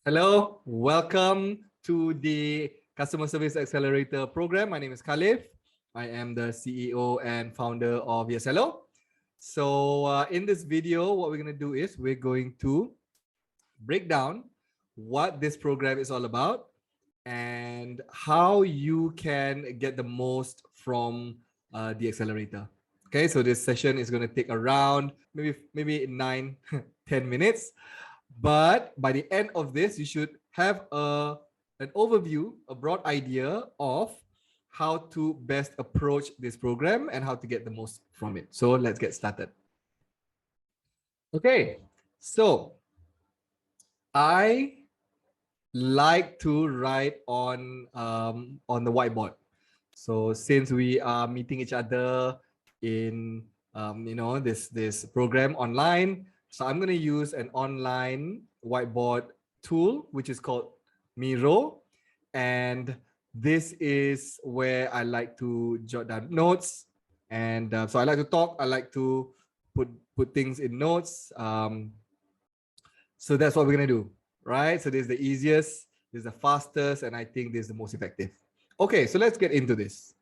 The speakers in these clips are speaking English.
Hello, welcome to the Customer Service Accelerator program. My name is Khalif. I am the CEO and founder of YesHello. So in this video, what we're going to do is we're going to break down what this program is all about and how you can get the most from the accelerator. Okay, so this session is going to take around maybe 9, 10 minutes. But by the end of this, you should have an overview, a broad idea of how to best approach this program and how to get the most from it. So let's get started. Okay, so I like to write on the whiteboard. So since we are meeting each other in this program online, so I'm going to use an online whiteboard tool, which is called Miro. And this is where I like to jot down notes. And so I like to talk. I like to put things in notes. So that's what we're going to do, right? So this is the easiest, this is the fastest, and I think this is the most effective. Okay, so let's get into this.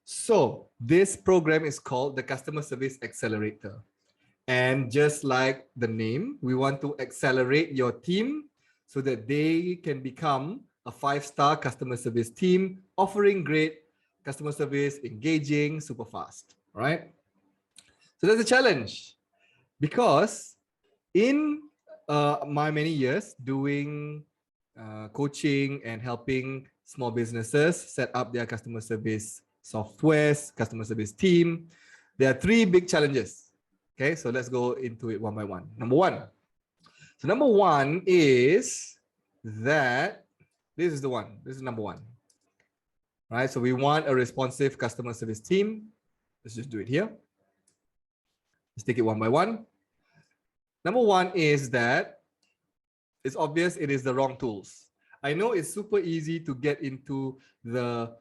So this program is called the Customer Service Accelerator. And just like the name, we want to accelerate your team so that they can become a 5-star customer service team, offering great customer service, engaging, super fast, right? So that's a challenge because in my many years doing coaching and helping small businesses set up their customer service softwares, customer service team, there are 3 big challenges. Okay, so let's go into it one by one. Number one is that this is the one. This is number one. Right, so we want a responsive customer service team. Let's just do it here. Let's take it one by one. Number one is that it's obvious it is the wrong tools. I know it's super easy to get into the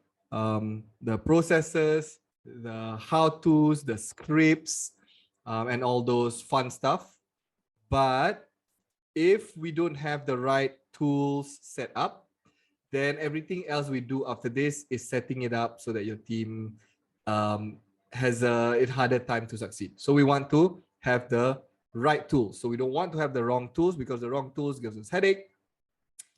processes, the how-tos, the scripts, and all those fun stuff. But if we don't have the right tools set up, then everything else we do after this is setting it up so that your team has a harder time to succeed. So we want to have the right tools. So we don't want to have the wrong tools, because the wrong tools gives us headache,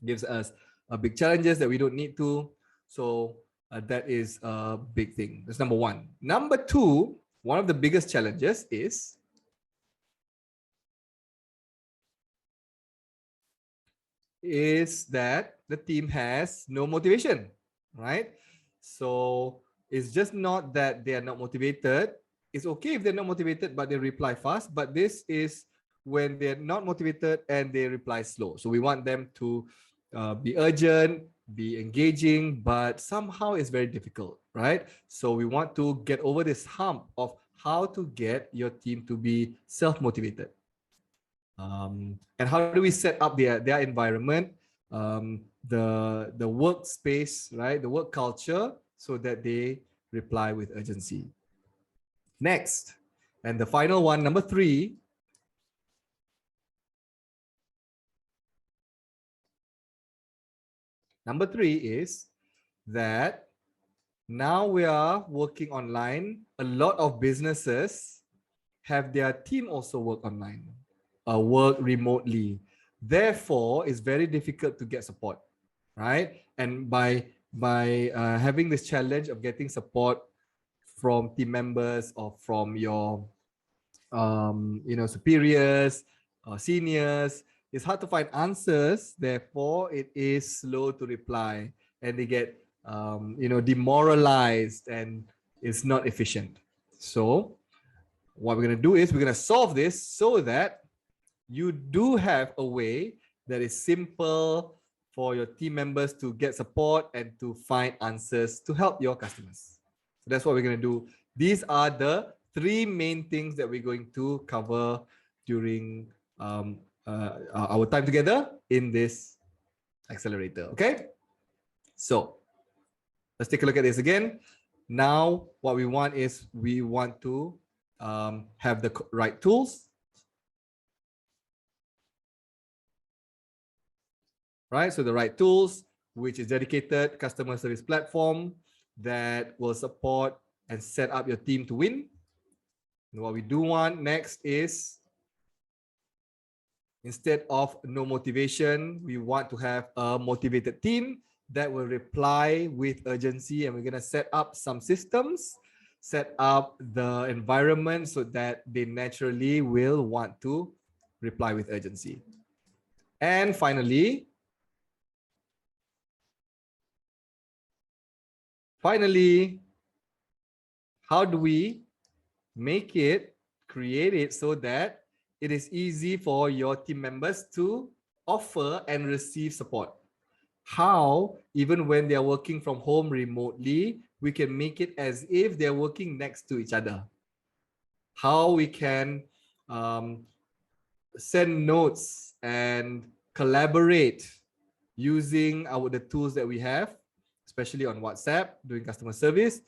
gives us big challenges that we don't need to. So that is a big thing. That's number one. Number two, one of the biggest challenges is that the team has no motivation, right? So it's just not that they are not motivated. It's okay if they're not motivated, but they reply fast. But this is when they're not motivated and they reply slow. So we want them to be urgent, be engaging, but somehow it's very difficult, right? So we want to get over this hump of how to get your team to be self-motivated. And how do we set up their environment, the workspace, right? The work culture, so that they reply with urgency. Next, and the final one, number three. Number three is that now we are working online. A lot of businesses have their team also work online, work remotely. Therefore, it's very difficult to get support, right? And by having this challenge of getting support from team members or from your superiors or seniors, it's hard to find answers. Therefore, it is slow to reply, and they get demoralized, and it's not efficient. So what we're going to do is we're going to solve this so that you do have a way that is simple for your team members to get support and to find answers to help your customers. So that's what we're going to do. These are the 3 main things that we're going to cover during our time together in this accelerator. Okay, so let's take a look at this again. Now what we want is we want to have the right tools. right? So the right tools, which is dedicated customer service platform that will support and set up your team to win. And what we do want next is, instead of no motivation, we want to have a motivated team that will reply with urgency, and we're going to set up some systems, set up the environment so that they naturally will want to reply with urgency. And finally, how do we create it so that it is easy for your team members to offer and receive support? How, even when they're working from home remotely, we can make it as if they're working next to each other? How we can send notes and collaborate using the tools that we have, especially on WhatsApp, doing customer service.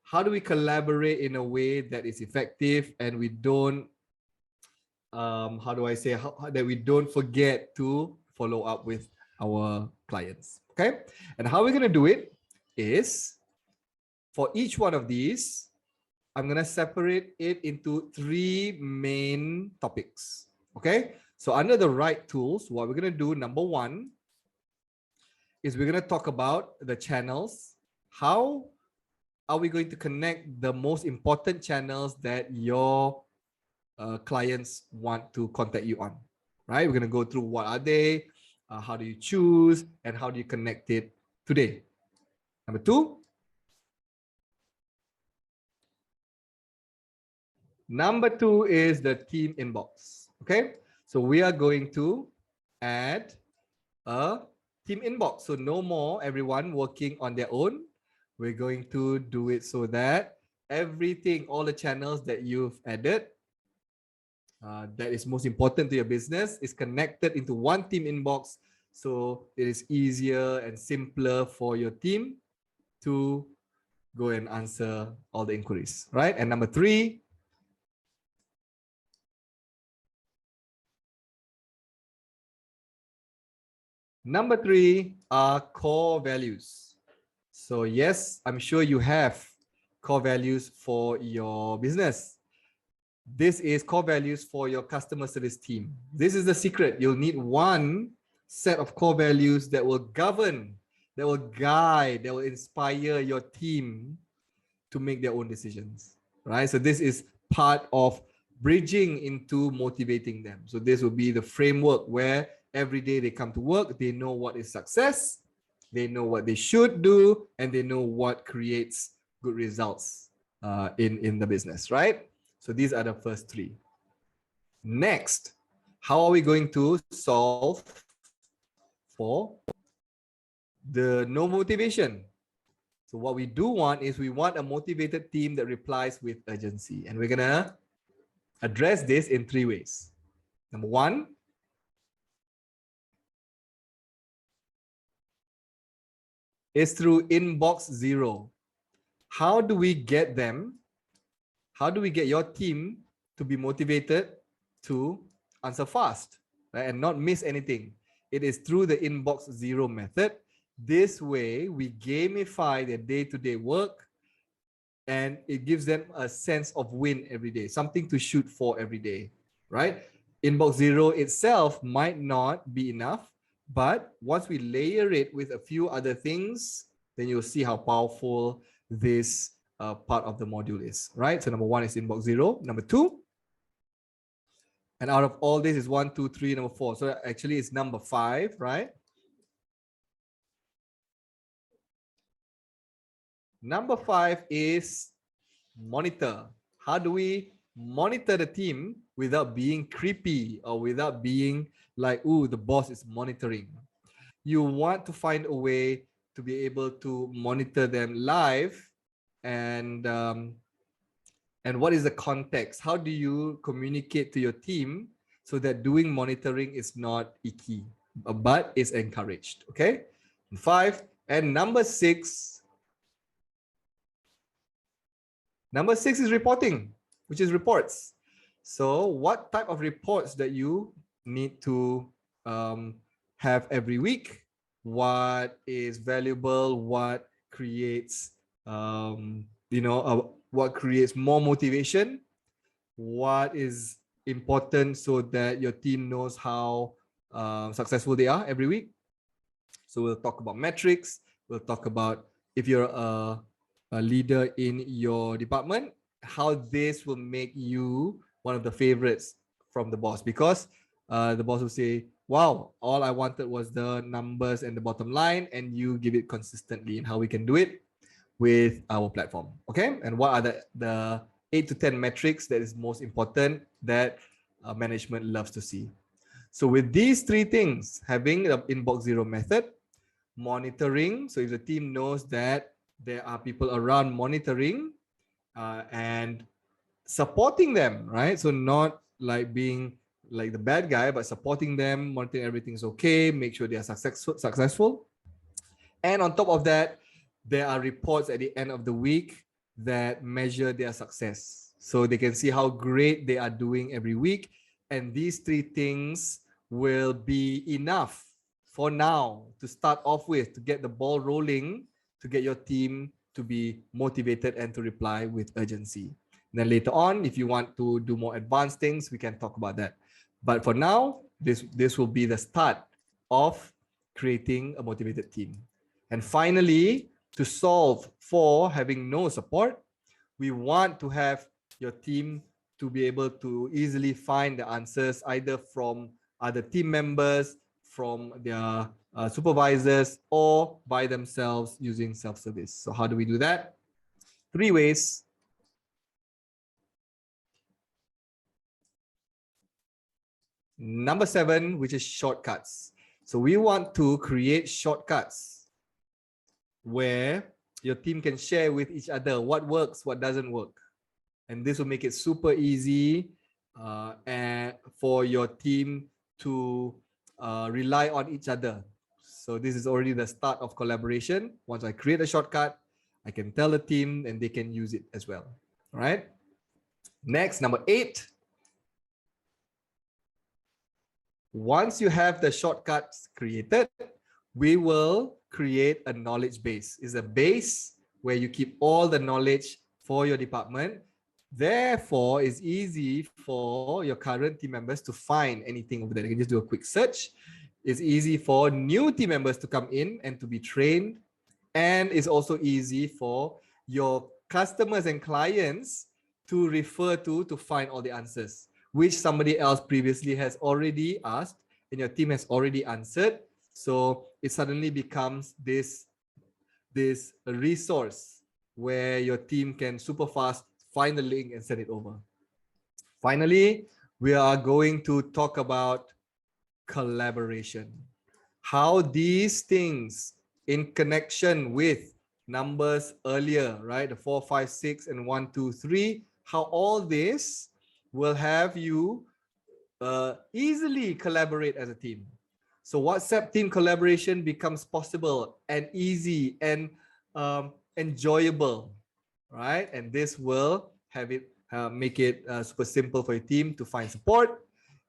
How do we collaborate in a way that is effective and we don't, that we don't forget to follow up with our clients, okay? And how we're going to do it is, for each one of these, I'm going to separate it into 3 main topics, okay? So under the right tools, what we're going to do, number 1, is we're going to talk about the channels. How are we going to connect the most important channels that your clients want to contact you on, right? We're going to go through what are they, how do you choose, and how do you connect it today. Number 2. Number 2 is the team inbox, okay? So we are going to add a team inbox. So no more everyone working on their own. We're going to do it so that everything, all the channels that you've added, that is most important to your business, is connected into one team inbox. So it is easier and simpler for your team to go and answer all the inquiries, right? And number 3, are core values. So yes, I'm sure you have core values for your business. This is core values for your customer service team. This is the secret. You'll need one set of core values that will govern, that will guide, that will inspire your team to make their own decisions, right? So this is part of bridging into motivating them. So this will be the framework where every day they come to work, they know what is success, they know what they should do, and they know what creates good results in the business, right? So these are the first 3. Next, how are we going to solve for the no motivation? So what we do want is, we want a motivated team that replies with urgency. And we're going to address this in 3 ways. Number 1, is through inbox zero. How do we get them? How do we get your team to be motivated to answer fast, right, and not miss anything? It is through the inbox zero method. This way, we gamify their day-to-day work, and it gives them a sense of win every day, something to shoot for every day, right? Inbox zero itself might not be enough, but once we layer it with a few other things, then you'll see how powerful this part of the module is, right? So number 1 is inbox zero. Number 2, and out of all this is 1, 2, 3, number 4. So actually it's number 5, right? Number 5 is monitor. How do we monitor the team without being creepy or without being like, ooh, the boss is monitoring? You want to find a way to be able to monitor them live, and what is the context? How do you communicate to your team so that doing monitoring is not icky, but is encouraged? Okay, 5. And number 6 is reporting, which is reports. So what type of reports that you need to have every week, what is valuable, what creates, what creates more motivation, what is important so that your team knows how successful they are every week. So we'll talk about metrics. We'll talk about if you're a leader in your department, how this will make you one of the favorites from the boss, because the boss will say, wow, all I wanted was the numbers and the bottom line, and you give it consistently, and how we can do it with our platform. Okay, and what are the 8 to 10 metrics that is most important that management loves to see. So with these three things, having the inbox zero method, monitoring, so if the team knows that there are people around monitoring, and supporting them, right? So not like being like the bad guy, but supporting them, monitoring everything's okay, make sure they are successful. And on top of that, there are reports at the end of the week that measure their success. So they can see how great they are doing every week. And these three things will be enough for now to start off with, to get the ball rolling, to get your team to be motivated and to reply with urgency. And then later on, if you want to do more advanced things, we can talk about that. But for now, this will be the start of creating a motivated team. And finally, to solve for having no support, we want to have your team to be able to easily find the answers either from other team members, from their supervisors, or by themselves using self-service. So how do we do that? 3 ways. Number 7, which is shortcuts. So we want to create shortcuts where your team can share with each other what works, what doesn't work. And this will make it super easy and for your team to rely on each other. So this is already the start of collaboration. Once I create a shortcut, I can tell the team and they can use it as well. All right. Next, number 8. Once you have the shortcuts created, we will create a knowledge base. It's a base where you keep all the knowledge for your department. Therefore, it's easy for your current team members to find anything over there. They can just do a quick search. It's easy for new team members to come in and to be trained. And it's also easy for your customers and clients to refer to find all the answers, which somebody else previously has already asked and your team has already answered. So it suddenly becomes this resource where your team can super fast find the link and send it over. Finally, we are going to talk about collaboration. How these things in connection with numbers earlier, right? The 4, 5, 6, and 1, 2, 3, how all this will have you easily collaborate as a team. So WhatsApp team collaboration becomes possible and easy and enjoyable, right? And this will have it make it super simple for your team to find support,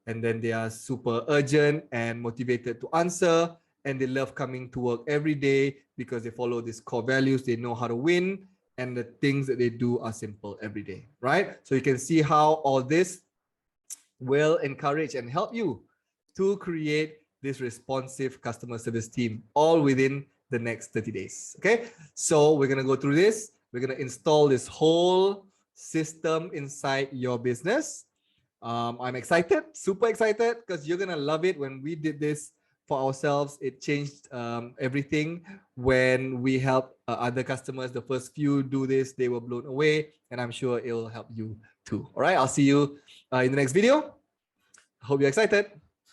and then they are super urgent and motivated to answer, and they love coming to work every day because they follow these core values. They know how to win, and the things that they do are simple every day, right? So you can see how all this will encourage and help you to create this responsive customer service team all within the next 30 days. Okay, so we're going to go through this. We're going to install this whole system inside your business. I'm excited, super excited, because you're going to love it. When we did this for ourselves, it changed everything. When we help other customers, the first few do this, they were blown away, and I'm sure it will help you too. All right, I'll see you in the next video. Hope you're excited.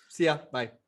See ya. Bye.